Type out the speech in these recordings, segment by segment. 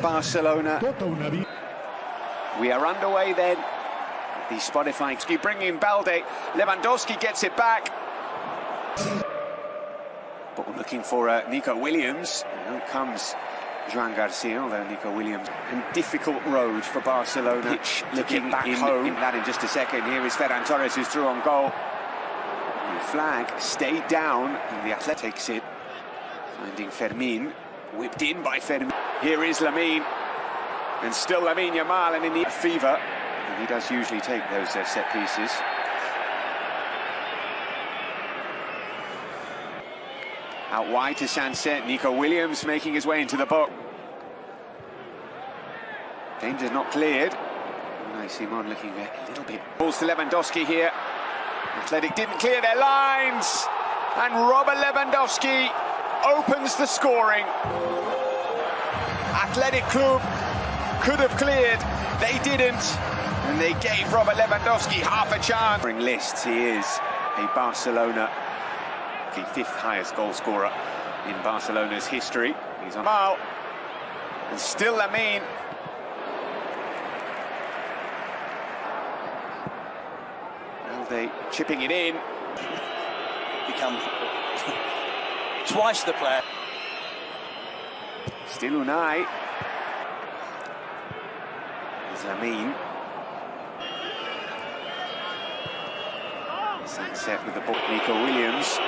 Barcelona. We are underway then. The Spotify bringing Balde. Lewandowski gets it back. But we're looking for Nico Williams. And here comes Joan Garcia, although Nico Williams. And difficult road for Barcelona. Pitch looking back home. In that in just a second. Here is Ferran Torres, who's through on goal. The flag stayed down, and the Athletic takes it. Finding Fermin. Whipped in by Fermin. Here is Lamine. And still Lamine Yamal, and in the fever. And he does usually take those set pieces. Out wide to Sanset. Nico Williams making his way into the box. Danger not cleared. Unai Simon looking a little bit. Balls to Lewandowski here. Athletic didn't clear their lines. And Robert Lewandowski opens the scoring. Athletic Club could have cleared. They didn't. And they gave Robert Lewandowski half a chance. Lists, he is a Barcelona, the fifth highest goal scorer in Barcelona's history. He's on foul. And still Lamine. They chipping it in. Become twice the player. Still Unai. There's Lamine. Sunset with the ball. Nico Williams.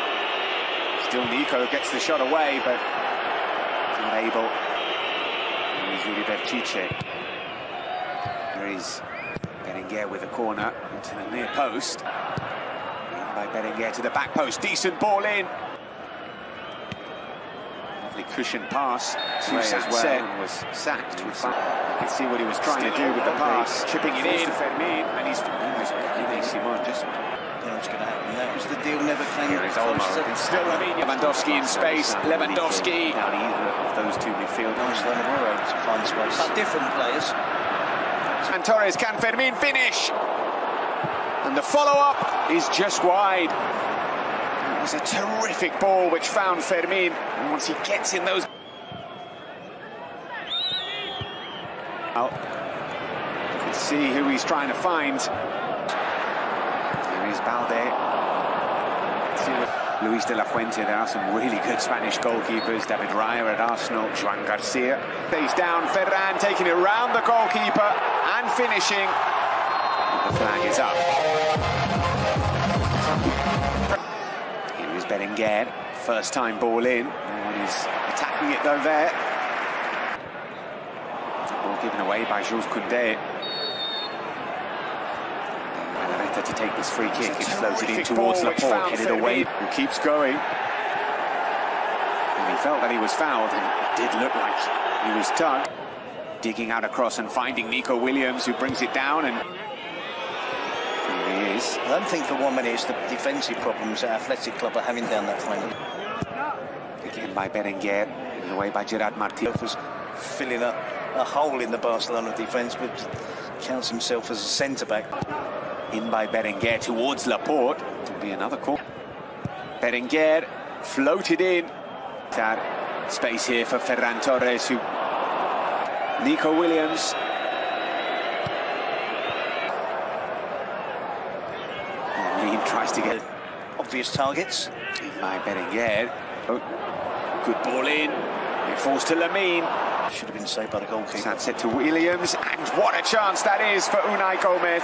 Still Nico gets the shot away, but not able. And he's Yuri Berchiche. There is Berenguer with a corner into the near post. In by Berenguer to the back post. Decent ball in. Lovely cushion pass to Sanset. And was sacked. You can see what he was trying to do with the pass. Chipping it in. Fermin, and he's Simon just. What's going to happen there? Was the deal never came? Here is Olmo. It's still Lewandowski in space. Lewandowski. Down either of those two midfielders. Barcelona were able to find space. But different players. And Torres, can Fermin finish? And the follow-up is just wide. It was a terrific ball which found Fermin. And once he gets in those... Well, you can see who he's trying to find. Here is Balde. Luis de la Fuente. There are some really good Spanish goalkeepers. David Raya at Arsenal. Joan Garcia. Stays down. Ferran taking it round the goalkeeper and finishing. The flag is up. Here is Berenguer. First time ball in. No one is attacking it though there. The ball given away by Jules Koundé. To take this free kick. It's floated in towards Laporte, headed away, and keeps going. And he felt that he was fouled, and it did look like he was done. Digging out across and finding Nico Williams, who brings it down, and there he is. I don't think for 1 minute it's the defensive problems that Athletic Club are having down that flank. Again by Berenguer, headed away by Gerard Martin. Was filling a hole in the Barcelona defence, but counts himself as a centre-back. In by Berenguer towards Laporte. To be another call. Berenguer floated in. That space here for Ferran Torres, who... Nico Williams. He tries to get obvious targets. In by Berenguer. Oh, good ball in. It falls to Lamine. Should have been saved by the goalkeeper. Sanset to Williams, and what a chance that is for Unai Gomez.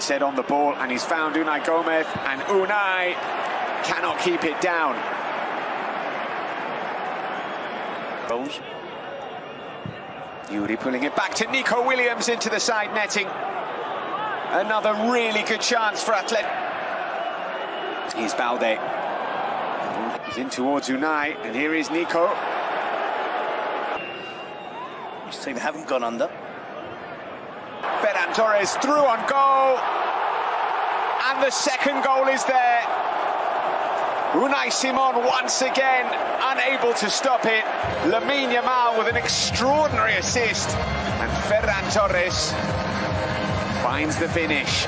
Said on the ball, and he's found Unai Gomez, and Unai cannot keep it down. Goals. Yuri pulling it back to Nico Williams into the side netting. Another really good chance for Athletic. Here's Balde. He's in towards Unai, and here is Nico. His team haven't gone under. Ferran Torres through on goal, and the second goal is there. Unai Simon once again unable to stop it. Lamine Yamal with an extraordinary assist, and Ferran Torres finds the finish.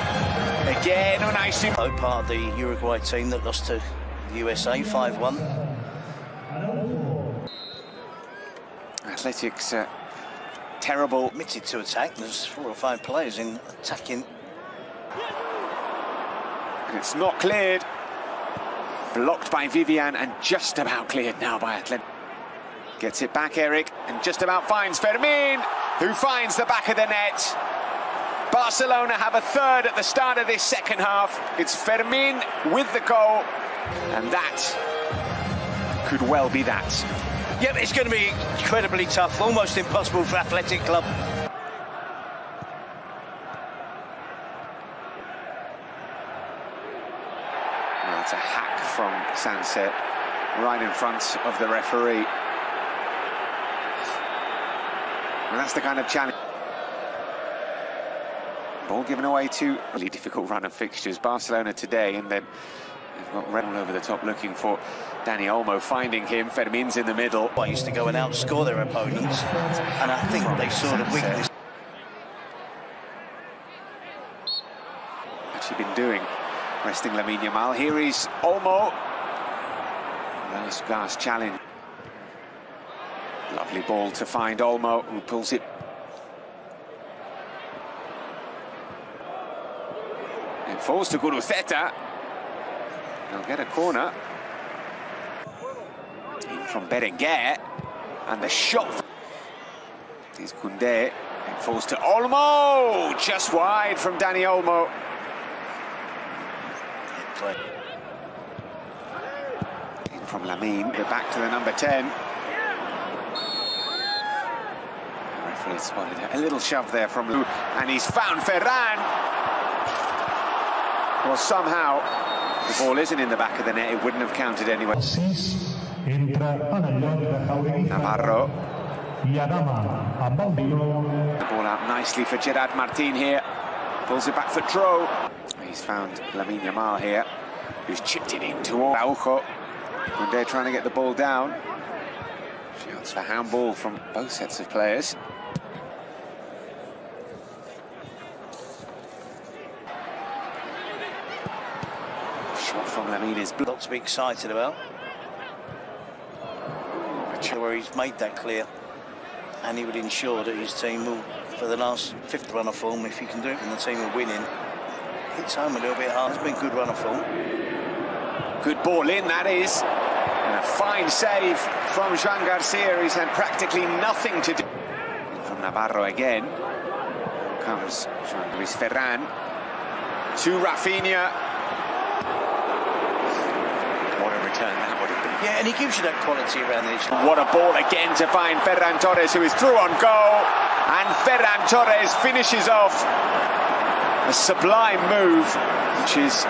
Again, Unai Simon. Part of the Uruguay team that lost to the USA 5-1. Athletics terrible. Committed to attack. There's 4 or 5 players in attacking. And it's not cleared. Blocked by Vivian and just about cleared now by Athletic. Gets it back, Eric, and just about finds Fermin, who finds the back of the net. Barcelona have a third at the start of this second half. It's Fermin with the goal, and that could well be that. Yep, it's going to be incredibly tough, almost impossible for Athletic Club. Well, it's a hack from Sunset, right in front of the referee. And that's the kind of challenge. Ball given away to really difficult run of fixtures. Barcelona today, and then they've got Red all over the top looking for Dani Olmo, finding him. Fermin's in the middle. I used to go and outscore their opponents, and I think they saw the weakness. Actually been doing, resting Lamine Yamal. Here is Olmo. Last challenge. Lovely ball to find Olmo, who pulls it. It falls to Guruceta. They'll get a corner. In from Berenguer. And the shot is Koundé. It falls to Olmo. Just wide from Dani Olmo. In from Lamine. They're back to the number 10. Referee spotted a little shove there from Lou, and he's found Ferran. Well, somehow the ball isn't in the back of the net. It wouldn't have counted anyway. Navarro. The ball out nicely for Gerard Martin here. Pulls it back for Dro. He's found Lamine Yamal here, who's chipped it in toward Araujo. Koundé trying to get the ball down. Shouts for handball from both sets of players. Shot from Lamine is A lot to be excited about. Where he's made that clear, and he would ensure that his team will, for the last 5th run of form, if he can do it, and the team are winning, hits home a little bit hard. It's been a good run of form. Good ball in, that is. And a fine save from Joan Garcia. He's had practically nothing to do. From Navarro again. Comes Jean-Luis Ferran. To Rafinha. What a return that would have been. Yeah, and he gives you that quality around the edge. What a ball again to find Ferran Torres, who is through on goal. And Ferran Torres finishes off a sublime move, which is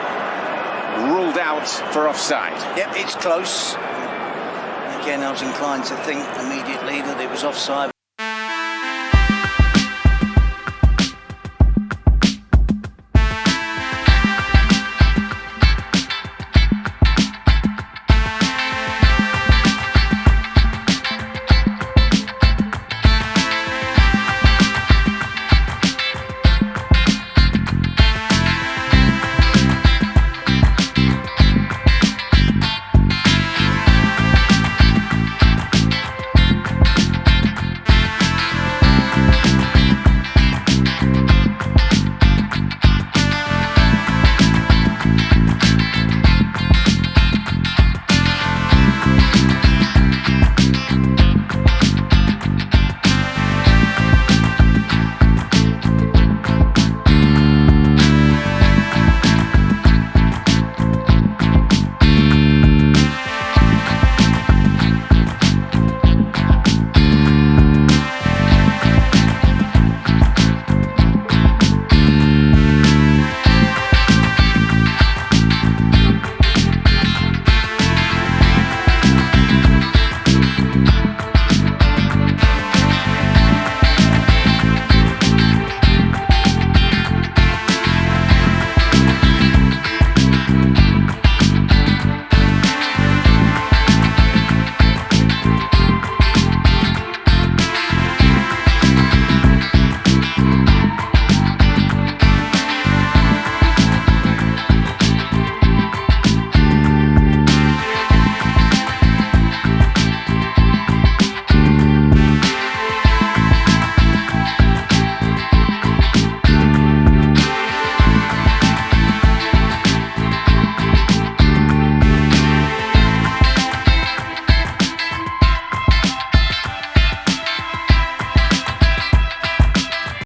ruled out for offside. Yep, it's close. Again, I was inclined to think immediately that it was offside.